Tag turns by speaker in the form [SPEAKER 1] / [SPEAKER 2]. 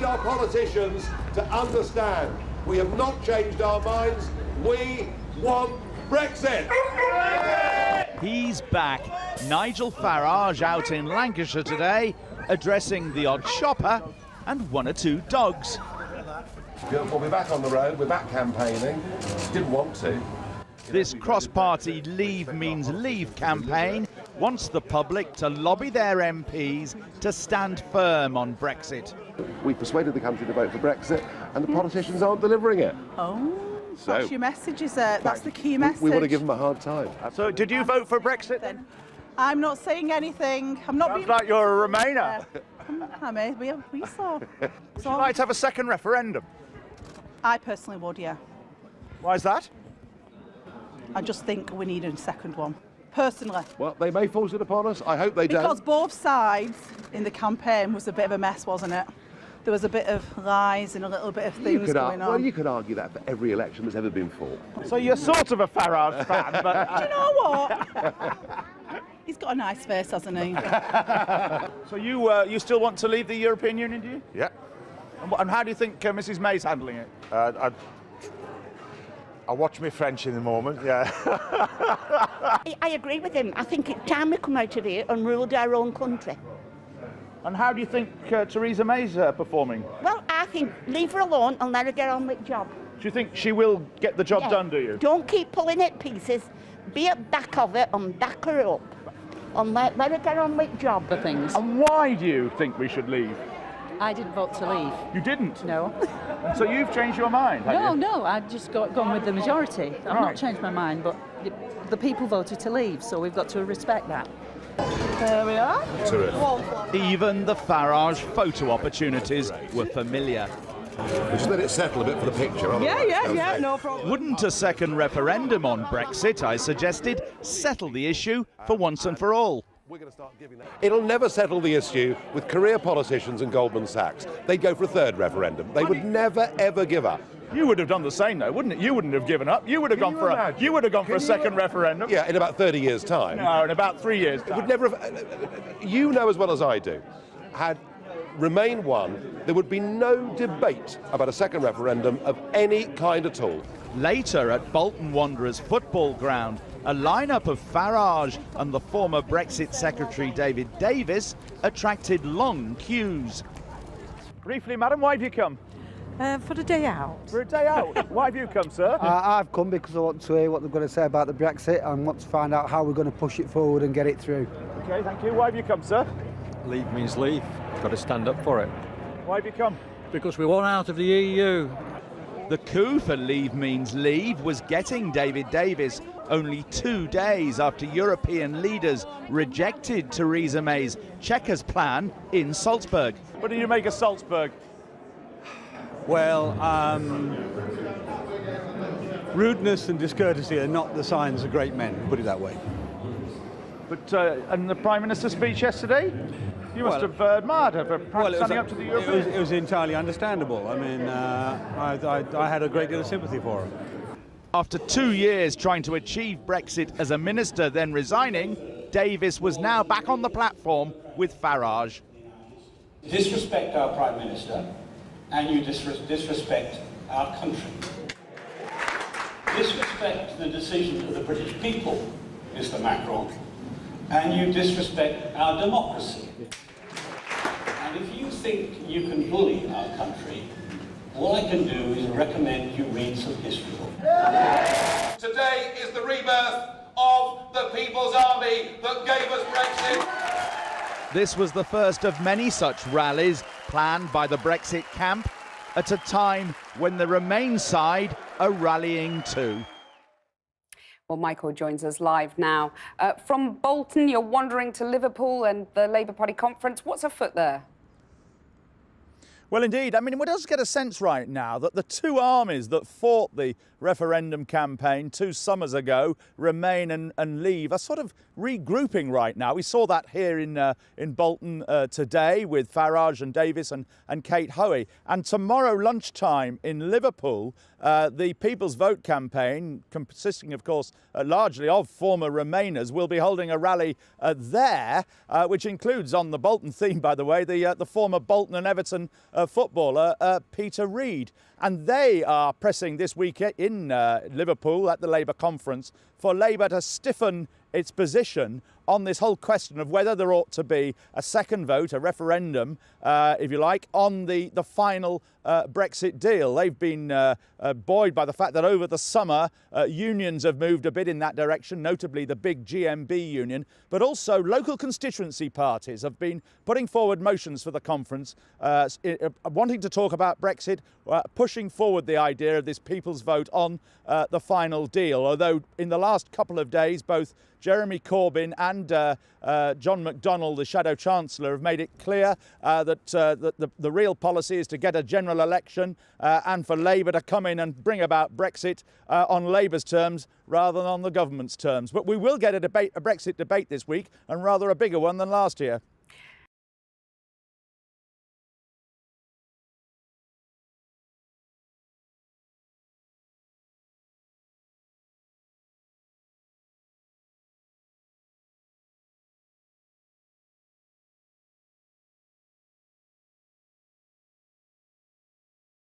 [SPEAKER 1] our politicians to understand we have not changed our minds. We want Brexit.
[SPEAKER 2] He's back. Nigel Farage out in Lancashire today, addressing the odd shopper and one or two dogs.
[SPEAKER 1] Well, we're back on the road, we're back campaigning. Didn't want to.
[SPEAKER 2] This cross-party Leave Means Leave campaign wants the public to lobby their MPs to stand firm on Brexit.
[SPEAKER 1] We persuaded the country to vote for Brexit, and the politicians aren't delivering it.
[SPEAKER 3] Oh,
[SPEAKER 1] So,
[SPEAKER 3] that's your message, is it? That's the key message.
[SPEAKER 1] We want to give them a hard time.
[SPEAKER 2] So, did you vote for Brexit then?
[SPEAKER 3] I'm not saying anything. I'm not
[SPEAKER 2] Sounds
[SPEAKER 3] being...
[SPEAKER 2] like you're a Remainer.
[SPEAKER 3] I mean, we saw.
[SPEAKER 2] Would you like to have a second referendum?
[SPEAKER 3] I personally would, yeah.
[SPEAKER 2] Why is that?
[SPEAKER 3] I just think we need a second one, personally.
[SPEAKER 1] Well, they may force it upon us. I hope they don't.
[SPEAKER 3] Because both sides in the campaign was a bit of a mess, wasn't it? There was a bit of lies and a little bit of things going on.
[SPEAKER 1] Well, you could argue that for every election that's ever been fought.
[SPEAKER 2] So you're sort of a Farage fan, but...
[SPEAKER 3] Do you know what? He's got a nice face, hasn't he?
[SPEAKER 2] So you still want to leave the European Union, do you?
[SPEAKER 4] Yeah.
[SPEAKER 2] And how do you think Mrs May's handling it?
[SPEAKER 4] I watch my French in the moment, yeah.
[SPEAKER 5] I agree with him. I think it's time we come out of here and ruled our own country.
[SPEAKER 2] And how do you think Theresa May's performing?
[SPEAKER 5] Well, I think leave her alone and let her get on with the job.
[SPEAKER 2] Do you think she will get the job done, do you?
[SPEAKER 5] Don't keep pulling it pieces. Be at back of it and back her up. And let her get on with the job.
[SPEAKER 6] The things.
[SPEAKER 2] And why do you think we should leave?
[SPEAKER 6] I didn't vote to leave.
[SPEAKER 2] You didn't?
[SPEAKER 6] No.
[SPEAKER 2] So you've changed your mind, have you?
[SPEAKER 6] No, I've just gone with the majority. I've
[SPEAKER 2] Right.
[SPEAKER 6] not changed my mind, but the people voted to leave, so we've got to respect that.
[SPEAKER 3] There we are.
[SPEAKER 2] Even the Farage photo opportunities were familiar.
[SPEAKER 1] We just let it settle a bit for the picture.
[SPEAKER 3] Yeah, no problem.
[SPEAKER 2] Wouldn't a second referendum on Brexit, I suggested, settle the issue for once and for all?
[SPEAKER 1] We're going to start giving that. It'll never settle the issue with career politicians and Goldman Sachs. They'd go for a third referendum. They would never, ever give up.
[SPEAKER 2] You would have done the same, though, wouldn't it? You wouldn't have given up. You would have gone for a second referendum.
[SPEAKER 1] Yeah, in about 30 years' time.
[SPEAKER 2] No, in about 3 years'
[SPEAKER 1] It
[SPEAKER 2] time.
[SPEAKER 1] would never have, you know as well as I do, had Remain won, there would be no debate about a second referendum of any kind at all.
[SPEAKER 2] Later at Bolton Wanderers football ground, a lineup of Farage and the former Brexit Secretary David Davis attracted long queues. Briefly, madam, why have you come?
[SPEAKER 7] For the day out.
[SPEAKER 2] For a day out. Why have you come, sir?
[SPEAKER 8] I've come because I want to hear what they're going to say about the Brexit and want to find out how we're going to push it forward and get it through.
[SPEAKER 2] Okay, thank you. Why have you come, sir?
[SPEAKER 9] Leave means leave. Got to stand up for it.
[SPEAKER 2] Why have you come?
[SPEAKER 9] Because we want out of the EU.
[SPEAKER 2] The coup for Leave Means Leave was getting David Davis only 2 days after European leaders rejected Theresa May's Chequers plan in Salzburg. What do you make of Salzburg?
[SPEAKER 10] Well, rudeness and discourtesy are not the signs of great men, put it that way.
[SPEAKER 2] But and the Prime Minister's speech yesterday? You must have admired her for standing up to the Europeans.
[SPEAKER 10] It was entirely understandable. I mean, I had a great deal of sympathy for her.
[SPEAKER 2] After 2 years trying to achieve Brexit as a minister, then resigning, Davis was now back on the platform with Farage.
[SPEAKER 11] Disrespect our Prime Minister, and you disrespect our country. Disrespect the decision of the British people, Mr. Macron, and you disrespect our democracy. And if you think you can bully our country, all I can do is recommend you read some history books.
[SPEAKER 1] Today is the rebirth of the People's Army that gave us Brexit.
[SPEAKER 2] This was the first of many such rallies planned by the Brexit camp at a time when the Remain side are rallying too.
[SPEAKER 12] Well, Michael joins us live now. From Bolton, you're wandering to Liverpool and the Labour Party conference. What's afoot there?
[SPEAKER 2] Well, indeed. I mean, we does get a sense right now that the two armies that fought the referendum campaign 2 summers ago, Remain and Leave, are sort of regrouping right now. We saw that here in Bolton today with Farage and Davis and Kate Hoey. And tomorrow lunchtime in Liverpool, the People's Vote campaign, consisting, of course, largely of former Remainers, will be holding a rally there, which includes, on the Bolton theme, by the way, the former Bolton and Everton footballer Peter Reid. And they are pressing this week in Liverpool at the Labour conference for Labour to stiffen its position on this whole question of whether there ought to be a second vote, a referendum, if you like, on the final Brexit deal. They've been buoyed by the fact that over the summer unions have moved a bit in that direction, notably the big GMB union, but also local constituency parties have been putting forward motions for the conference, wanting to talk about Brexit, pushing forward the idea of this people's vote on the final deal. Although in the last couple of days, both Jeremy Corbyn and John McDonnell, the Shadow Chancellor, have made it clear that the real policy is to get a general election and for Labour to come in and bring about Brexit on Labour's terms rather than on the government's terms. But we will get a Brexit debate this week, and rather a bigger one than last year.